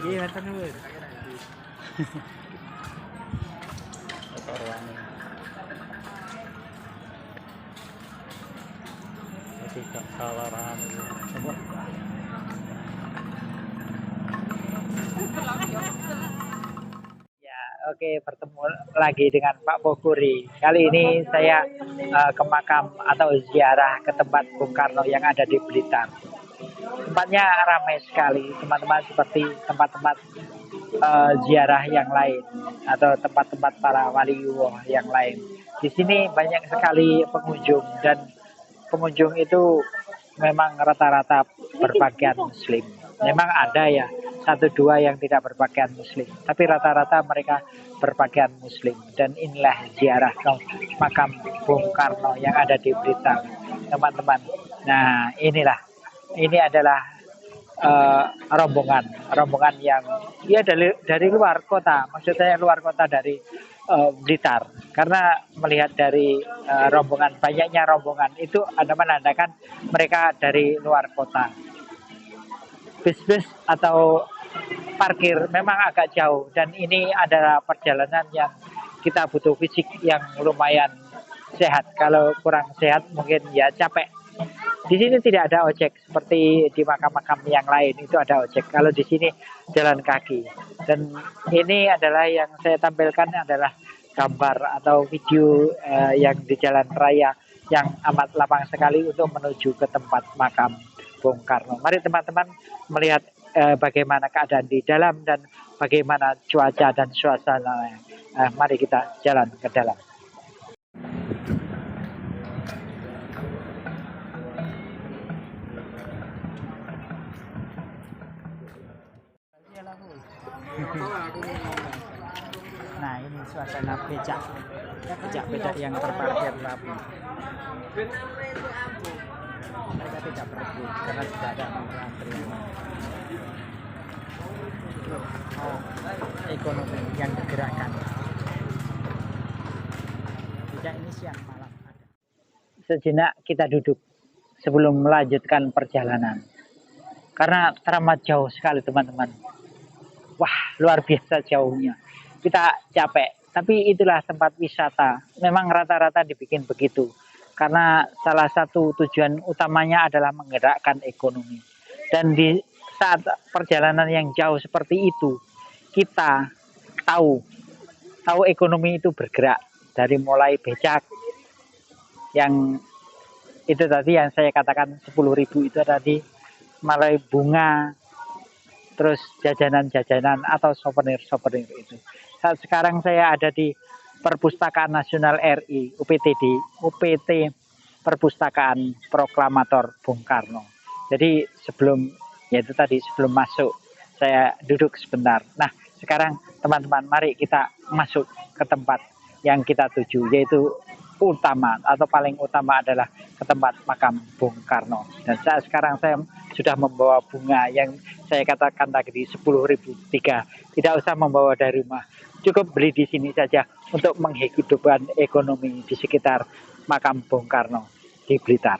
Iya, kan Nur. Motor wangi. Masih tak salah rahang itu. Coba. Ya, oke, bertemu lagi dengan Pak Boguri. Kali ini saya ke makam atau ziarah ke tempat Bung Karno yang ada di Blitar. Tempatnya ramai sekali, teman-teman, seperti tempat-tempat ziarah yang lain atau tempat-tempat para waliullah yang lain. Di sini banyak sekali pengunjung dan pengunjung itu memang rata-rata berpakaian muslim. Memang ada ya satu dua yang tidak berpakaian muslim, tapi rata-rata mereka berpakaian muslim. Dan inilah ziarah ke makam Bung Karno yang ada di Blitar, teman-teman. Nah, ini adalah rombongan yang ya dari luar kota, maksudnya luar kota dari Blitar. Karena melihat dari banyaknya rombongan itu ada menandakan mereka dari luar kota. Bis-bis atau parkir memang agak jauh, dan ini adalah perjalanan yang kita butuh fisik yang lumayan sehat. Kalau kurang sehat mungkin ya capek. Di sini tidak ada ojek seperti di makam-makam yang lain, itu ada ojek. Kalau di sini jalan kaki. Dan ini adalah yang saya tampilkan adalah gambar atau video yang di jalan raya yang amat lapang sekali untuk menuju ke tempat makam Bung Karno. Mari teman-teman melihat bagaimana keadaan di dalam dan bagaimana cuaca dan suasana. Mari kita jalan ke dalam. Nah, ini suasana becak yang terparkir rapi. Mereka tidak berebut karena sudah ada antrian. Ekonomi yang digerakkan. Becak ini siang malam ada. Sejenak kita duduk sebelum melanjutkan perjalanan. Karena teramat jauh sekali, teman-teman. Wah, luar biasa jauhnya. Kita capek, tapi itulah tempat wisata. Memang rata-rata dibikin begitu. Karena salah satu tujuan utamanya adalah menggerakkan ekonomi. Dan di saat perjalanan yang jauh seperti itu, kita tahu ekonomi itu bergerak. Dari mulai becak, yang itu tadi yang saya katakan 10.000 itu tadi, mulai bunga, terus jajanan-jajanan atau souvenir-souvenir itu. Saat sekarang saya ada di Perpustakaan Nasional RI, UPT Perpustakaan Proklamator Bung Karno. Jadi sebelum masuk, saya duduk sebentar. Nah, sekarang teman-teman, mari kita masuk ke tempat yang kita tuju, yaitu utama atau paling utama adalah ke tempat makam Bung Karno. Dan saat sekarang saya sudah membawa bunga yang saya katakan tadi 10.003. Tidak usah membawa dari rumah, cukup beli di sini saja untuk menghidupkan ekonomi di sekitar makam Bung Karno di Blitar.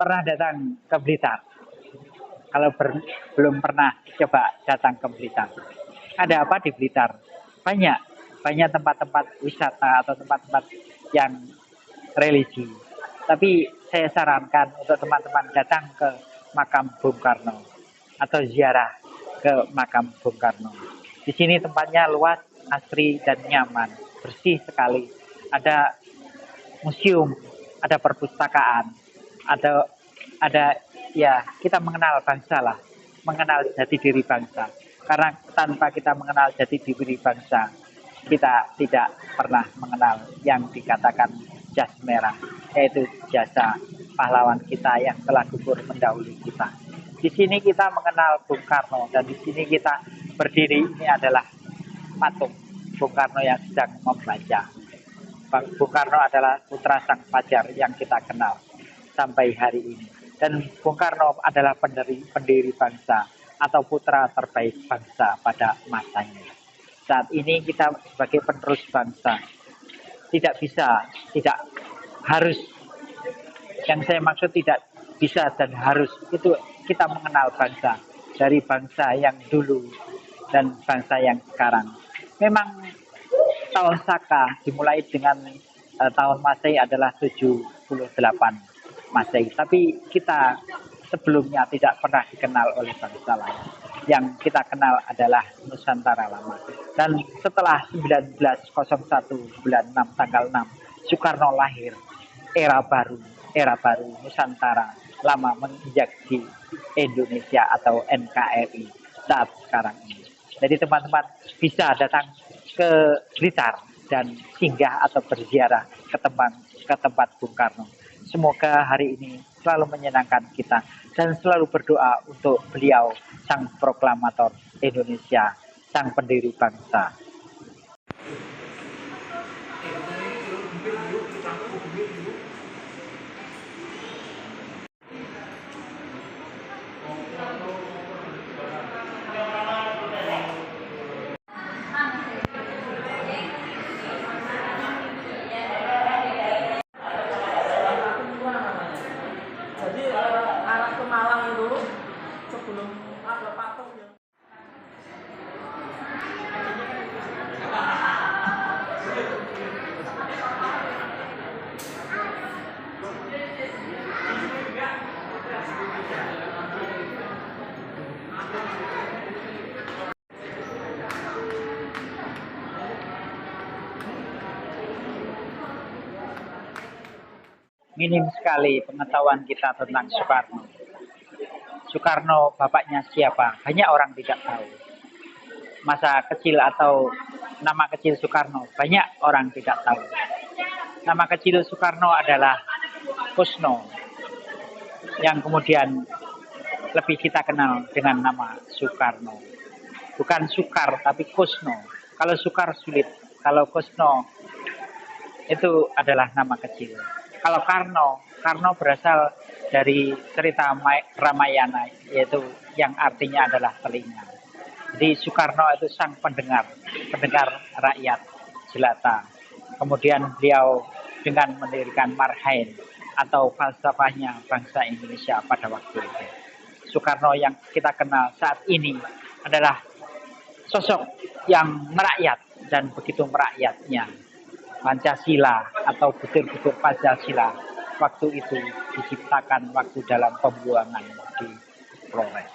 Pernah datang ke Blitar? Kalau belum pernah, coba datang ke Blitar. Ada apa di Blitar? Banyak tempat-tempat wisata atau tempat-tempat yang religi. Tapi saya sarankan untuk teman-teman datang ke makam Bung Karno atau ziarah ke makam Bung Karno. Di sini tempatnya luas, asri, dan nyaman, bersih sekali. Ada museum, ada perpustakaan, ada ya, kita mengenal bangsa lah, mengenal jati diri bangsa. Karena tanpa kita mengenal jati diri bangsa, kita tidak pernah mengenal yang dikatakan jas merah, yaitu jasa pahlawan kita yang telah gugur mendahului kita. Di sini kita mengenal Bung Karno, dan di sini kita berdiri. Ini adalah patung Bung Karno yang sedang membaca. Bung Karno adalah putra sang fajar yang kita kenal sampai hari ini. Dan Bung Karno adalah pendiri bangsa, atau putra terbaik bangsa pada masanya. Saat ini kita sebagai penerus bangsa tidak bisa, tidak harus, yang saya maksud tidak bisa dan harus, itu kita mengenal bangsa dari bangsa yang dulu dan bangsa yang sekarang. Memang tahun Saka dimulai dengan tahun Masehi adalah 78 Masehi, tapi kita sebelumnya tidak pernah dikenal oleh bangsa lain. Yang kita kenal adalah Nusantara Lama. Dan setelah 1901 bulan 6 tanggal 6 Soekarno lahir, era baru Nusantara Lama menginjak di Indonesia atau NKRI saat sekarang ini. Jadi teman-teman bisa datang ke Blitar dan singgah atau berziarah ke tempat Bung Karno. Semoga hari ini selalu menyenangkan kita dan selalu berdoa untuk beliau, sang proklamator Indonesia, sang pendiri bangsa. Jadi arah ke Malang itu sebelum ada patungnya. Minim sekali pengetahuan kita tentang Soekarno. Soekarno bapaknya siapa? Banyak orang tidak tahu. Masa kecil atau nama kecil Soekarno, banyak orang tidak tahu. Nama kecil Soekarno adalah Kusno, yang kemudian lebih kita kenal dengan nama Soekarno. Bukan Sukar, tapi Kusno. Kalau Sukar sulit, kalau Kusno itu adalah nama kecil. Kalau Karno berasal dari cerita Ramayana, yaitu yang artinya adalah telinga. Jadi Soekarno itu sang pendengar rakyat jelata. Kemudian beliau dengan mendirikan Marhaen atau falsafahnya bangsa Indonesia pada waktu itu. Soekarno yang kita kenal saat ini adalah sosok yang merakyat dan begitu merakyatnya. Pancasila atau butir-butir Pancasila waktu itu diciptakan waktu dalam pembuangan di Flores.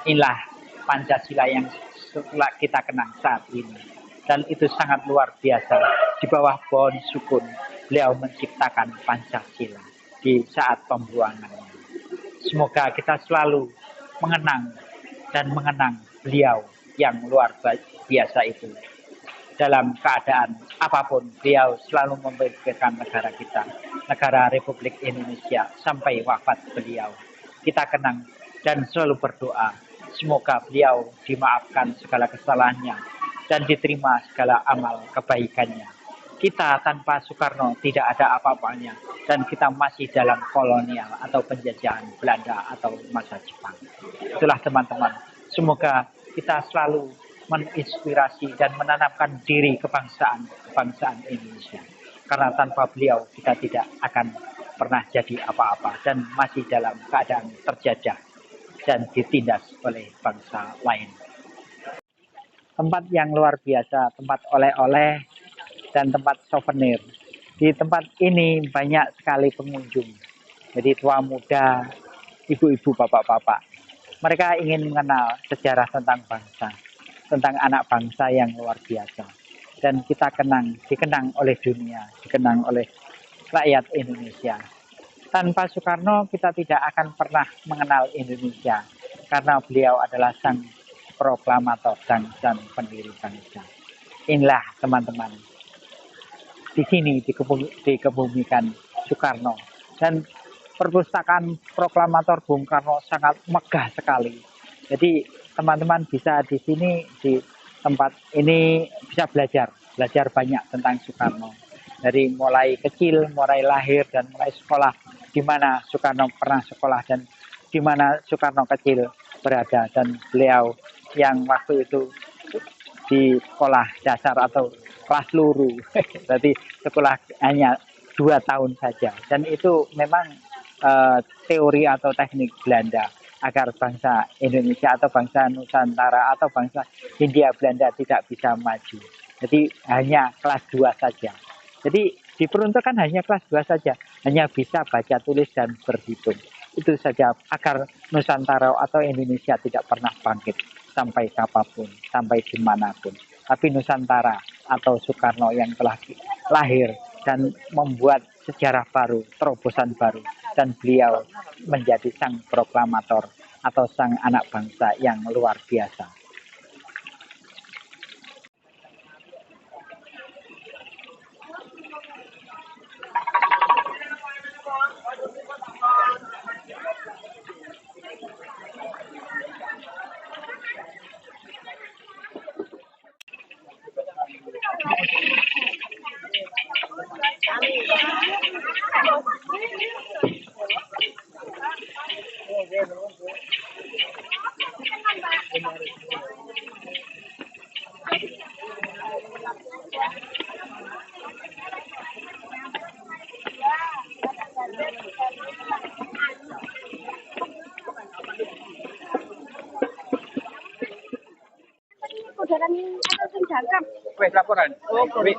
Inilah Pancasila yang kita kenang saat ini. Dan itu sangat luar biasa. Di bawah pohon sukun, beliau menciptakan Pancasila di saat pembuangannya. Semoga kita selalu mengenang beliau yang luar biasa itu. Dalam keadaan apapun, beliau selalu memikirkan negara kita, negara Republik Indonesia, sampai wafat beliau. Kita kenang dan selalu berdoa, semoga beliau dimaafkan segala kesalahannya dan diterima segala amal kebaikannya. Kita tanpa Soekarno tidak ada apa-apanya, dan kita masih dalam kolonial atau penjajahan Belanda atau masa Jepang. Itulah teman-teman, semoga kita selalu menginspirasi dan menanamkan diri kebangsaan Indonesia. Karena tanpa beliau kita tidak akan pernah jadi apa-apa dan masih dalam keadaan terjajah dan ditindas oleh bangsa lain. Tempat yang luar biasa, tempat oleh-oleh dan tempat souvenir. Di tempat ini banyak sekali pengunjung. Jadi tua muda, ibu-ibu, bapak-bapak. Mereka ingin mengenal sejarah tentang bangsa, tentang anak bangsa yang luar biasa. Dan kita dikenang oleh dunia, dikenang oleh rakyat Indonesia. Tanpa Soekarno kita tidak akan pernah mengenal Indonesia, karena beliau adalah sang proklamator dan pendiri bangsa. Inilah teman-teman, di sini dikebumikan Soekarno. Dan perpustakaan proklamator Bung Karno sangat megah sekali. Jadi teman-teman bisa di sini, di tempat ini bisa belajar banyak tentang Soekarno. Dari mulai kecil, mulai lahir dan mulai sekolah, di mana Soekarno pernah sekolah dan di mana Soekarno kecil berada, dan beliau yang waktu itu di sekolah dasar atau kelas luru, berarti sekolah hanya 2 tahun saja, dan itu memang teori atau teknik Belanda agar bangsa Indonesia atau bangsa Nusantara atau bangsa Hindia Belanda tidak bisa maju. Jadi hanya kelas 2 saja. Jadi diperuntukkan hanya kelas 2 saja, hanya bisa baca tulis dan berhitung. Itu saja agar Nusantara atau Indonesia tidak pernah bangkit sampai kapanpun, sampai dimanapun. Tapi Nusantara atau Soekarno yang telah lahir dan membuat sejarah baru, terobosan baru, dan beliau menjadi sang proklamator atau sang anak bangsa yang luar biasa. Wes laporan. Wes.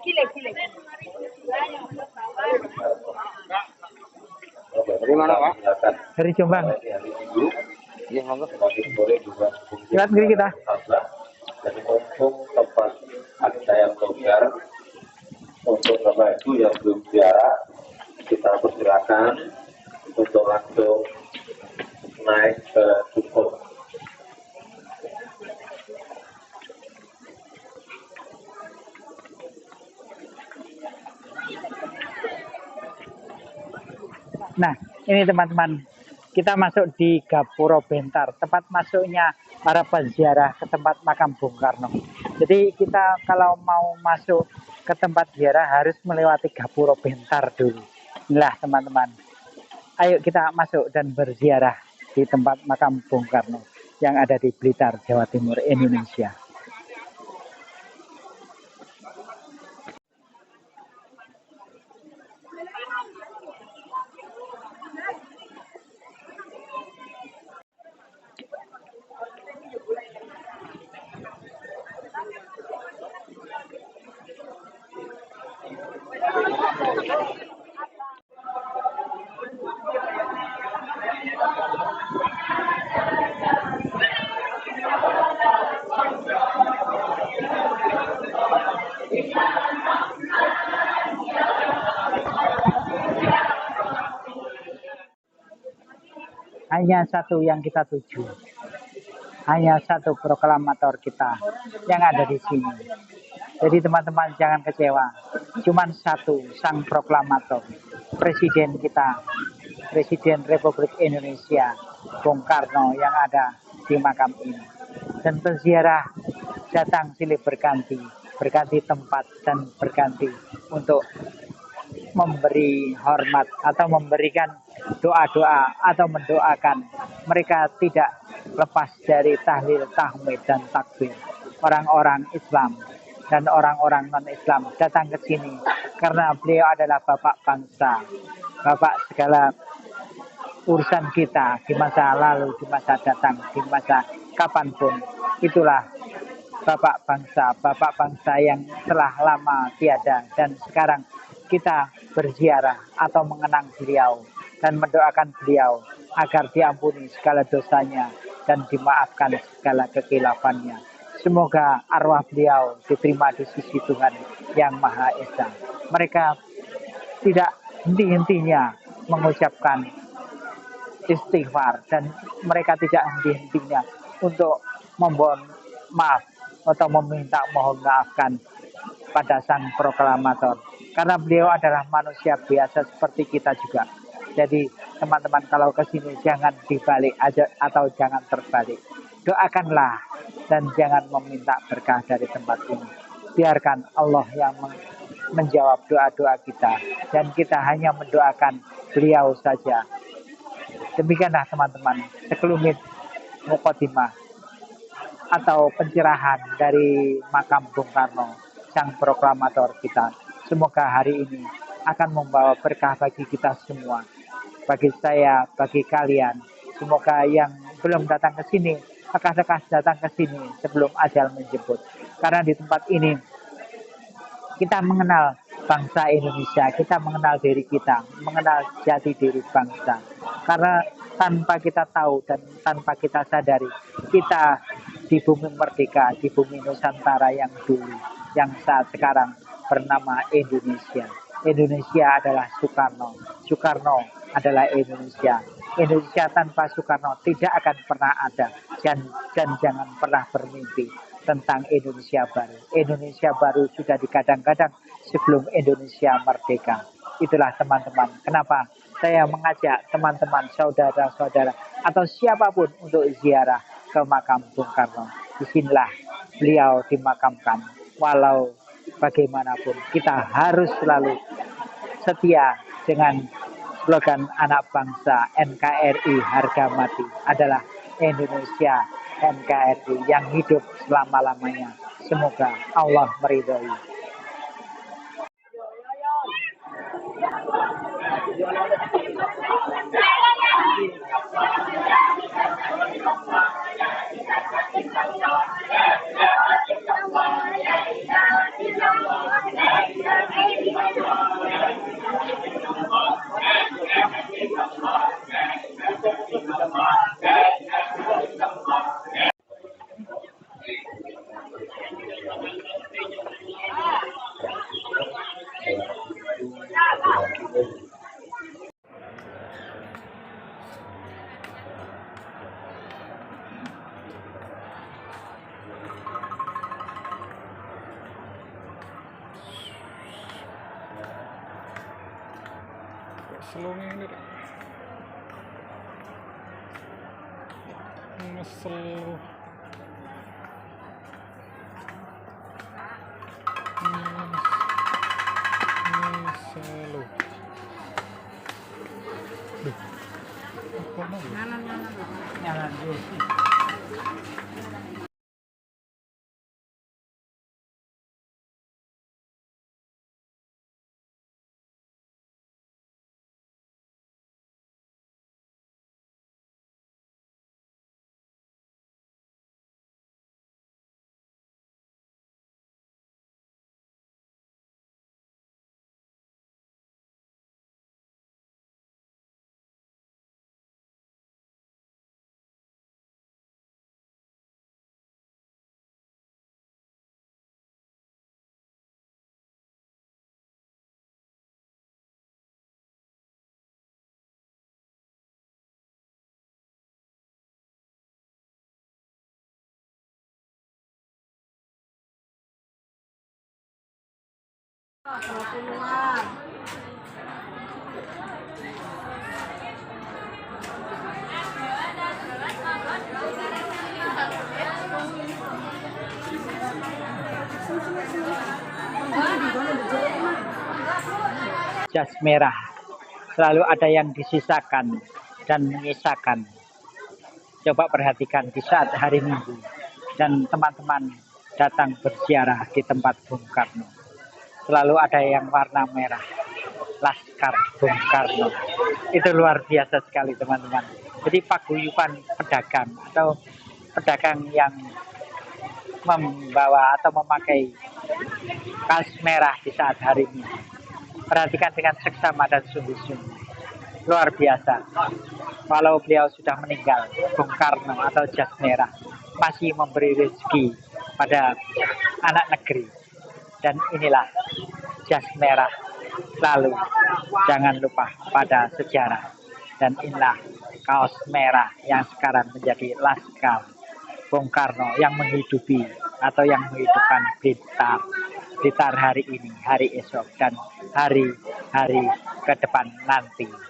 Gile. Dari mana, Pak? Dari Jombang. Iya, monggo. Lihat diri kita. Jadi mumpung tempat ada yang longgar untuk Bapak Ibu yang belum ziarah, kita persilakan untuk langsung naik ke Cukup. Nah, ini teman-teman, kita masuk di Gapuro Bentar, tempat masuknya para peziarah ke tempat makam Bung Karno. Jadi kita kalau mau masuk ke tempat ziarah harus melewati Gapuro Bentar dulu. Inilah teman-teman, ayo kita masuk dan berziarah di tempat makam Bung Karno yang ada di Blitar, Jawa Timur, Indonesia. Hanya satu yang kita tuju, hanya satu proklamator kita yang ada di sini. Jadi teman-teman jangan kecewa, cuman satu sang proklamator, presiden kita, Presiden Republik Indonesia, Bung Karno yang ada di makam ini. Dan peziarah datang silih berganti tempat dan berganti untuk memberi hormat atau memberikan doa-doa atau mendoakan. Mereka tidak lepas dari tahlil, tahmid, dan takbir. Orang-orang Islam dan orang-orang non-Islam datang ke sini karena beliau adalah bapak bangsa, bapak segala urusan kita di masa lalu, di masa datang, di masa kapanpun. Itulah bapak bangsa yang telah lama tiada, dan sekarang kita berziarah atau mengenang beliau dan mendoakan beliau agar diampuni segala dosanya dan dimaafkan segala kekilafannya. Semoga arwah beliau diterima di sisi Tuhan Yang Maha Esa. Mereka tidak henti-hentinya mengucapkan istighfar, dan mereka tidak henti-hentinya untuk memohon maaf atau meminta mohon maafkan pada sang proklamator, karena beliau adalah manusia biasa seperti kita juga. Jadi teman-teman kalau ke sini jangan dibalik aja atau jangan terbalik. Doakanlah dan jangan meminta berkah dari tempat ini. Biarkan Allah yang menjawab doa-doa kita, dan kita hanya mendoakan beliau saja. Demikianlah teman-teman sekelumit mukadimah atau pencerahan dari makam Bung Karno, sang proklamator kita. Semoga hari ini akan membawa berkah bagi kita semua, bagi saya, bagi kalian. Semoga yang belum datang ke sini, lekas-lekas datang ke sini sebelum ajal menjemput. Karena di tempat ini kita mengenal bangsa Indonesia, kita mengenal diri kita, mengenal jati diri bangsa. Karena tanpa kita tahu dan tanpa kita sadari, kita di bumi merdeka, di bumi Nusantara yang dulu, yang saat sekarang bernama Indonesia. Indonesia adalah Soekarno, Soekarno adalah Indonesia. Indonesia tanpa Soekarno tidak akan pernah ada, dan jangan pernah bermimpi tentang Indonesia baru. Indonesia baru sudah digadang-gadang sebelum Indonesia merdeka. Itulah teman-teman, kenapa saya mengajak teman-teman, saudara-saudara, atau siapapun untuk ziarah ke makam Bung Karno. Disinilah beliau dimakamkan. Walau bagaimanapun, kita harus selalu setia dengan slogan anak bangsa NKRI harga mati adalah Indonesia NKRI yang hidup selama-lamanya. Semoga Allah meridhoi. Selongi ini ngesel ngesel apa namanya? Jangan dulu. Jas merah selalu ada yang disisakan dan menyisakan. Coba perhatikan di saat hari Minggu dan teman-teman datang berziarah di tempat Bung Karno. Selalu ada yang warna merah, Laskar Bung Karno. Itu luar biasa sekali teman-teman. Jadi paguyuban pedagang atau pedagang yang membawa atau memakai kaos merah di saat hari Minggu. Perhatikan dengan seksama dan sungguh-sungguh. Luar biasa. Walau beliau sudah meninggal, Bung Karno atau jas merah masih memberi rezeki pada anak negeri. Dan inilah jas merah. Lalu jangan lupa pada sejarah. Dan inilah kaos merah yang sekarang menjadi Laskar Bung Karno yang menghidupi atau yang menghidupkan Blitar. Blitar hari ini, hari esok, dan hari-hari ke depan nanti.